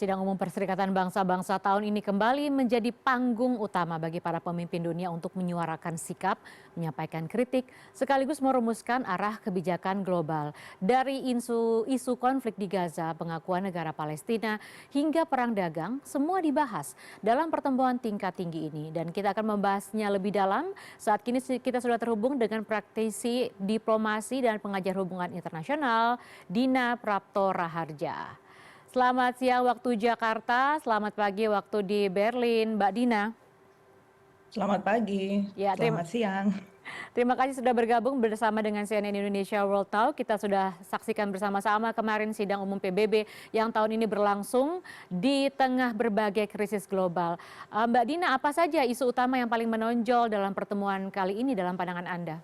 Sidang Umum Perserikatan Bangsa-Bangsa tahun ini kembali menjadi panggung utama bagi para pemimpin dunia untuk menyuarakan sikap, menyampaikan kritik, sekaligus merumuskan arah kebijakan global. Dari isu konflik di Gaza, pengakuan negara Palestina, hingga perang dagang, semua dibahas dalam pertemuan tingkat tinggi ini. Dan kita akan membahasnya lebih dalam saat kini kita sudah terhubung dengan praktisi diplomasi dan pengajar hubungan internasional, Dina Prapto Raharja. Selamat siang waktu Jakarta, selamat pagi waktu di Berlin, Mbak Dina. Selamat pagi, Ya, selamat siang. terima kasih sudah bergabung bersama dengan CNN Indonesia World Talk. Kita sudah saksikan bersama-sama kemarin sidang umum PBB yang tahun ini berlangsung di tengah berbagai krisis global. Mbak Dina, apa saja isu utama yang paling menonjol dalam pertemuan kali ini dalam pandangan Anda?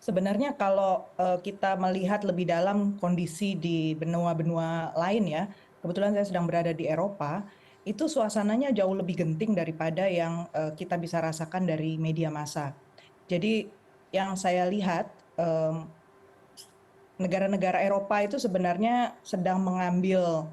Sebenarnya kalau kita melihat lebih dalam kondisi di benua-benua lain ya, kebetulan saya sedang berada di Eropa, itu suasananya jauh lebih genting daripada yang kita bisa rasakan dari media massa. Jadi yang saya lihat negara-negara Eropa itu sebenarnya sedang mengambil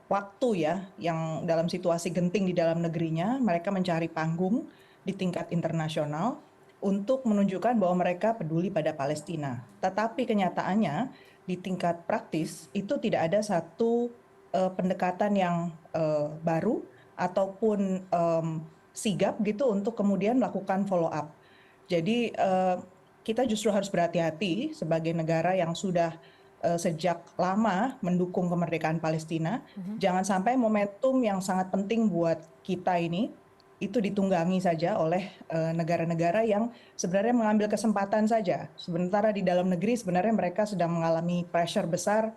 waktu ya, yang dalam situasi genting di dalam negerinya, mereka mencari panggung di tingkat internasional untuk menunjukkan bahwa mereka peduli pada Palestina. Tetapi kenyataannya di tingkat praktis itu tidak ada satu pendekatan yang baru ataupun sigap gitu untuk kemudian melakukan follow up. Jadi kita justru harus berhati-hati sebagai negara yang sudah sejak lama mendukung kemerdekaan Palestina. Jangan sampai momentum yang sangat penting buat kita ini itu ditunggangi saja oleh negara-negara yang sebenarnya mengambil kesempatan saja. Sementara di dalam negeri sebenarnya mereka sedang mengalami pressure besar,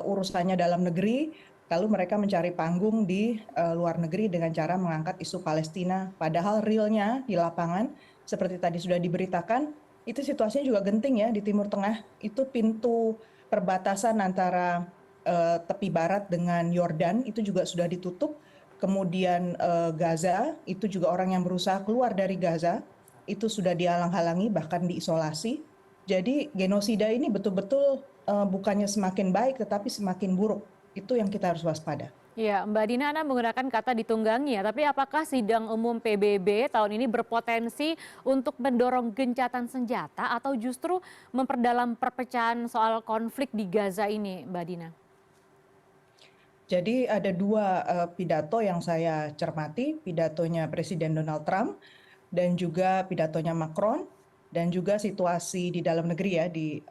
urusannya dalam negeri, lalu mereka mencari panggung di luar negeri dengan cara mengangkat isu Palestina. Padahal realnya di lapangan, seperti tadi sudah diberitakan, itu situasinya juga genting ya di Timur Tengah. Itu pintu perbatasan antara tepi barat dengan Yordan itu juga sudah ditutup. Kemudian Gaza, itu juga orang yang berusaha keluar dari Gaza, itu sudah dihalang-halangi bahkan diisolasi. Jadi genosida ini betul-betul bukannya semakin baik tetapi semakin buruk. Itu yang kita harus waspada. Ya, Mbak Dina, Anda menggunakan kata ditunggangi ya, tapi apakah sidang umum PBB tahun ini berpotensi untuk mendorong gencatan senjata atau justru memperdalam perpecahan soal konflik di Gaza ini, Mbak Dina? Jadi ada dua pidato yang saya cermati, pidatonya Presiden Donald Trump dan juga pidatonya Macron dan juga situasi di dalam negeri ya di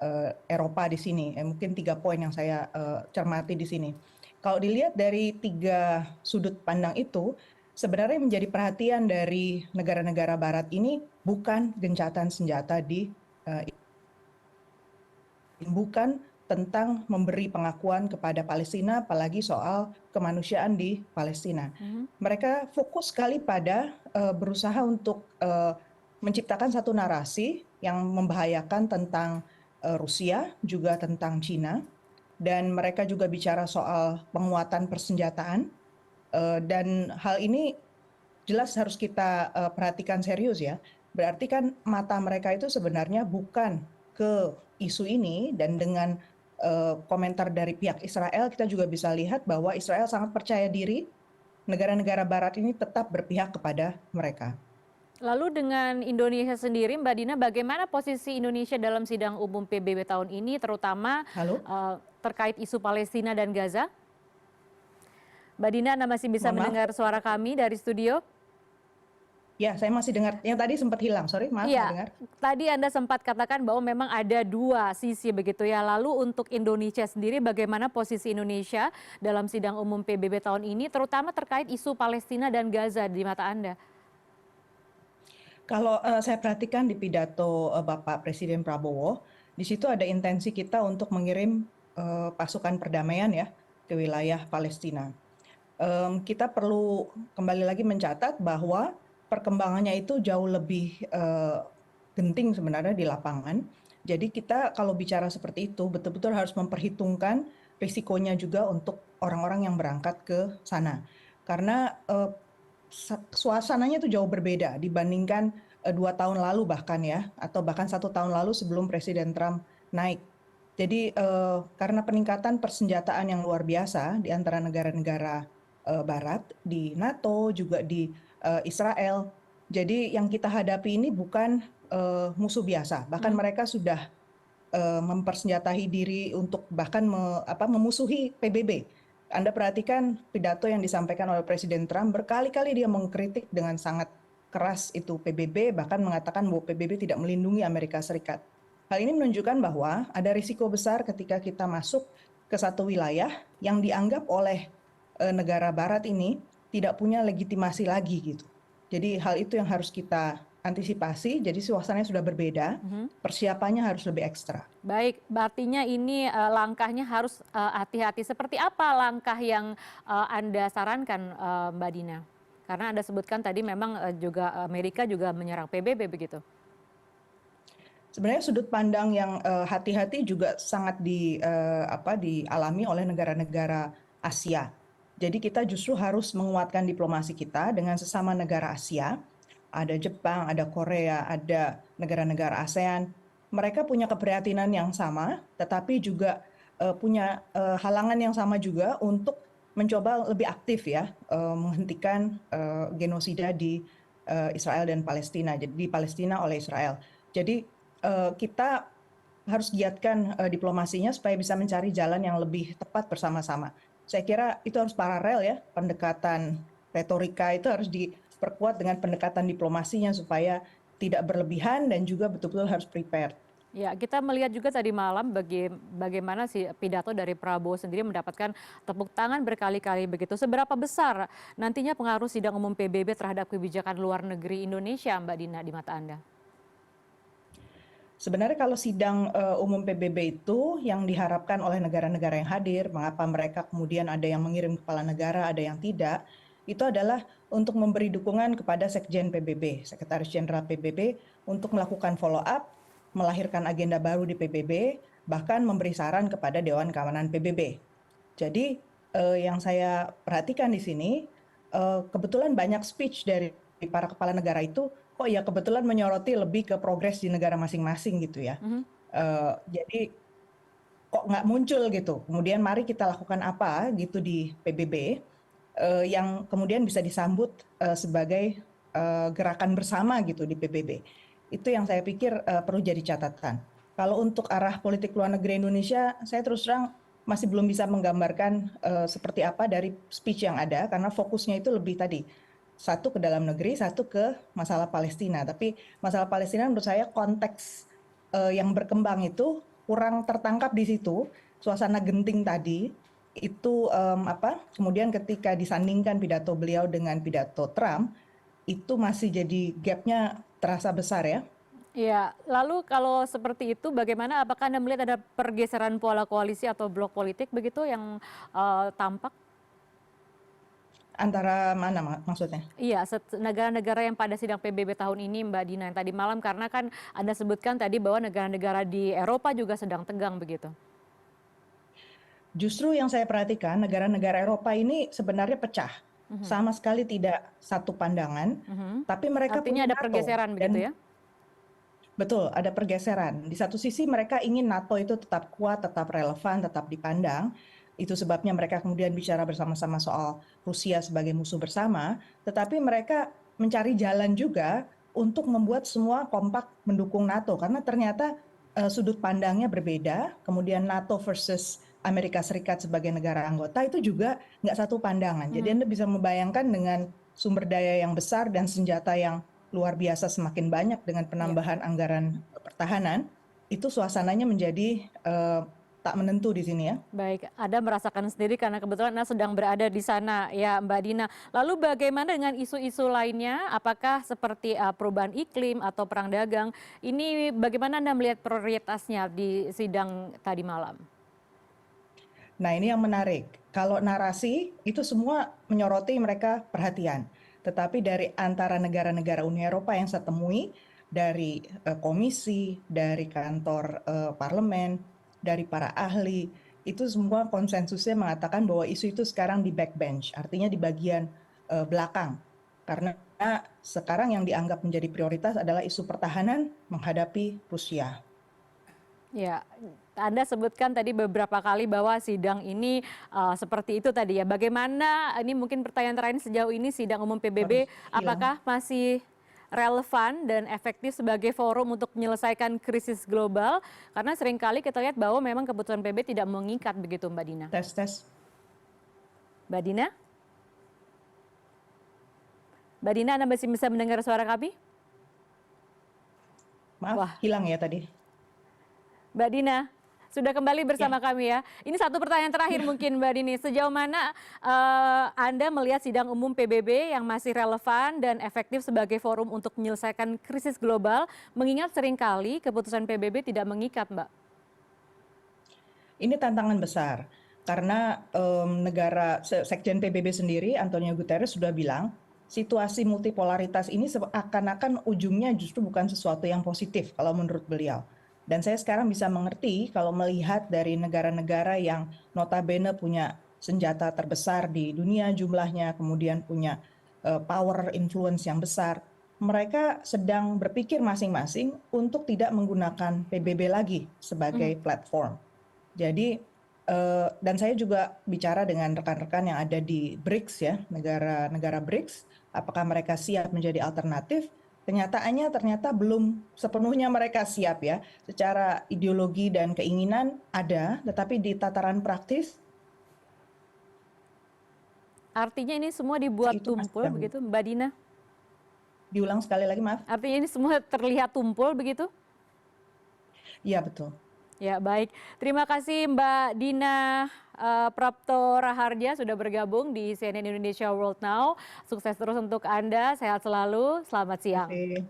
Eropa di sini. Mungkin 3 poin yang saya cermati di sini. Kalau dilihat dari 3 sudut pandang itu, sebenarnya menjadi perhatian dari negara-negara Barat ini bukan gencatan senjata di bukan tentang memberi pengakuan kepada Palestina, apalagi soal kemanusiaan di Palestina. Mereka fokus sekali pada berusaha untuk menciptakan satu narasi yang membahayakan tentang Rusia, juga tentang Cina, dan mereka juga bicara soal penguatan persenjataan, dan hal ini jelas harus kita perhatikan serius ya. Berarti kan mata mereka itu sebenarnya bukan ke isu ini, dan dengan komentar dari pihak Israel kita juga bisa lihat bahwa Israel sangat percaya diri negara-negara barat ini tetap berpihak kepada mereka. Lalu dengan Indonesia sendiri, Mbak Dina, bagaimana posisi Indonesia dalam sidang umum PBB tahun ini, terutama Halo, terkait isu Palestina dan Gaza? Mbak Dina, Anda masih bisa mohon maaf. mendengar suara kami dari studio? Ya, saya masih dengar. Yang tadi sempat hilang. Sorry, maaf nggak Iya, dengar. tadi Anda sempat katakan bahwa memang ada dua sisi begitu ya. Lalu untuk Indonesia sendiri, bagaimana posisi Indonesia dalam sidang umum PBB tahun ini, terutama terkait isu Palestina dan Gaza di mata Anda? Kalau saya perhatikan di pidato Bapak Presiden Prabowo, di situ ada intensi kita untuk mengirim pasukan perdamaian ya ke wilayah Palestina. Kita perlu kembali lagi mencatat bahwa perkembangannya itu jauh lebih genting sebenarnya di lapangan. Jadi kita kalau bicara seperti itu betul-betul harus memperhitungkan risikonya juga untuk orang-orang yang berangkat ke sana. Karena suasananya itu jauh berbeda dibandingkan 2 tahun lalu bahkan ya, atau bahkan 1 tahun lalu sebelum Presiden Trump naik. Jadi karena peningkatan persenjataan yang luar biasa di antara negara-negara Barat, di NATO, juga di Israel. Jadi yang kita hadapi ini bukan musuh biasa, bahkan Mhm. mereka sudah mempersenjatai diri untuk bahkan memusuhi PBB. Anda perhatikan pidato yang disampaikan oleh Presiden Trump, berkali-kali dia mengkritik dengan sangat keras itu PBB, bahkan mengatakan bahwa PBB tidak melindungi Amerika Serikat. Hal ini menunjukkan bahwa ada risiko besar ketika kita masuk ke satu wilayah yang dianggap oleh negara Barat ini tidak punya legitimasi lagi gitu. Jadi hal itu yang harus kita antisipasi. Jadi suasananya sudah berbeda, Mhm. persiapannya harus lebih ekstra. Baik, artinya ini, langkahnya harus, hati-hati. Seperti apa langkah yang, Anda sarankan, Mbak Dina? Karena Anda sebutkan tadi memang, juga Amerika juga menyerang PBB begitu? Sebenarnya sudut pandang yang hati-hati juga sangat dialami oleh negara-negara Asia. Jadi kita justru harus menguatkan diplomasi kita dengan sesama negara Asia. Ada Jepang, ada Korea, ada negara-negara ASEAN. Mereka punya keprihatinan yang sama, tetapi juga punya halangan yang sama juga untuk mencoba lebih aktif ya menghentikan genosida di Israel dan Palestina. Jadi di Palestina oleh Israel. Jadi kita harus giatkan diplomasinya supaya bisa mencari jalan yang lebih tepat bersama-sama. Saya kira itu harus paralel ya, pendekatan retorika itu harus diperkuat dengan pendekatan diplomasinya supaya tidak berlebihan dan juga betul-betul harus prepared. Ya, kita melihat juga tadi malam bagaimana si pidato dari Prabowo sendiri mendapatkan tepuk tangan berkali-kali begitu. Seberapa besar nantinya pengaruh sidang umum PBB terhadap kebijakan luar negeri Indonesia, Mbak Dina, di mata Anda? Sebenarnya kalau sidang umum PBB itu yang diharapkan oleh negara-negara yang hadir, mengapa mereka kemudian ada yang mengirim kepala negara, ada yang tidak, itu adalah untuk memberi dukungan kepada Sekjen PBB, Sekretaris Jenderal PBB, untuk melakukan follow up, melahirkan agenda baru di PBB, bahkan memberi saran kepada Dewan Keamanan PBB. Jadi yang saya perhatikan di sini, kebetulan banyak speech dari para kepala negara itu, kok ya kebetulan menyoroti lebih ke progres di negara masing-masing gitu ya. Mhm. Jadi kok nggak muncul gitu. Kemudian mari kita lakukan apa gitu di PBB yang kemudian bisa disambut sebagai gerakan bersama gitu di PBB. Itu yang saya pikir perlu jadi catatan. Kalau untuk arah politik luar negeri Indonesia, saya terus terang masih belum bisa menggambarkan seperti apa dari speech yang ada karena fokusnya itu lebih tadi satu ke dalam negeri, satu ke masalah Palestina. Tapi masalah Palestina menurut saya konteks yang berkembang itu kurang tertangkap di situ. Suasana genting tadi itu kemudian ketika disandingkan pidato beliau dengan pidato Trump itu masih jadi gapnya terasa besar ya Iya, lalu kalau seperti itu bagaimana? Apakah Anda melihat ada pergeseran pola koalisi atau blok politik begitu yang, tampak? antara mana maksudnya? Iya, negara-negara yang pada sidang PBB tahun ini, Mbak Dina, yang tadi malam karena kan Anda sebutkan tadi bahwa negara-negara di Eropa juga sedang tegang begitu. Justru yang saya perhatikan negara-negara Eropa ini sebenarnya pecah. Mhm. Sama sekali tidak satu pandangan, Mhm. tapi mereka Artinya punya ada NATO pergeseran begitu dan ya? betul, ada pergeseran. Di satu sisi mereka ingin NATO itu tetap kuat, tetap relevan, tetap dipandang. Itu sebabnya mereka kemudian bicara bersama-sama soal Rusia sebagai musuh bersama. Tetapi mereka mencari jalan juga untuk membuat semua kompak mendukung NATO. Karena ternyata sudut pandangnya berbeda. Kemudian NATO versus Amerika Serikat sebagai negara anggota itu juga nggak satu pandangan. Jadi Mhm. Anda bisa membayangkan dengan sumber daya yang besar dan senjata yang luar biasa semakin banyak dengan Iya. penambahan anggaran pertahanan, itu suasananya menjadi tak menentu di sini ya. Baik, Anda merasakan sendiri karena kebetulan Anda sedang berada di sana ya, Mbak Dina. Lalu bagaimana dengan isu-isu lainnya? Apakah seperti perubahan iklim atau perang dagang? Ini bagaimana Anda melihat prioritasnya di sidang tadi malam? Nah ini yang menarik, kalau narasi itu semua menyoroti mereka perhatian. Tetapi dari antara negara-negara Uni Eropa yang saya temui, dari komisi, dari kantor parlemen, dari para ahli, itu semua konsensusnya mengatakan bahwa isu itu sekarang di backbench, artinya di bagian belakang. Karena sekarang yang dianggap menjadi prioritas adalah isu pertahanan menghadapi Rusia. Ya, Anda sebutkan tadi beberapa kali bahwa sidang ini seperti itu tadi ya. Bagaimana, ini mungkin pertanyaan terakhir, sejauh ini sidang umum Waduh, PBB hilang. apakah masih relevan dan efektif sebagai forum untuk menyelesaikan krisis global? Karena seringkali kita lihat bahwa memang keputusan PBB tidak mengikat begitu, Mbak Dina. Tes, tes. Mbak Dina? Mbak Dina, Anda masih bisa mendengar suara kami? Maaf, Wah, hilang ya tadi. Mbak Dina, sudah kembali bersama Ya, kami ya. Ini satu pertanyaan terakhir ya. mungkin Mbak Dini. Sejauh mana Anda melihat sidang umum PBB yang masih relevan dan efektif sebagai forum untuk menyelesaikan krisis global, mengingat seringkali keputusan PBB tidak mengikat, Mbak? Ini tantangan besar karena Sekjen PBB sendiri, Antonio Guterres sudah bilang, situasi multipolaritas ini seakan-akan ujungnya justru bukan sesuatu yang positif kalau menurut beliau. Dan saya sekarang bisa mengerti kalau melihat dari negara-negara yang notabene punya senjata terbesar di dunia jumlahnya, kemudian punya power influence yang besar, mereka sedang berpikir masing-masing untuk tidak menggunakan PBB lagi sebagai platform. Jadi dan saya juga bicara dengan rekan-rekan yang ada di BRICS ya, negara-negara BRICS, apakah mereka siap menjadi alternatif? Kenyataannya ternyata belum sepenuhnya mereka siap ya. Secara ideologi dan keinginan ada, tetapi di tataran praktis Artinya ini semua dibuat itu masih tumpul jauh. begitu, Mbak Dina? Diulang sekali lagi, maaf. Artinya ini semua terlihat tumpul begitu? Iya, betul. Ya, baik. Terima kasih Mbak Dina Prapto Raharja sudah bergabung di CNN Indonesia World Now. Sukses terus untuk Anda, sehat selalu, selamat Terima siang. kasih.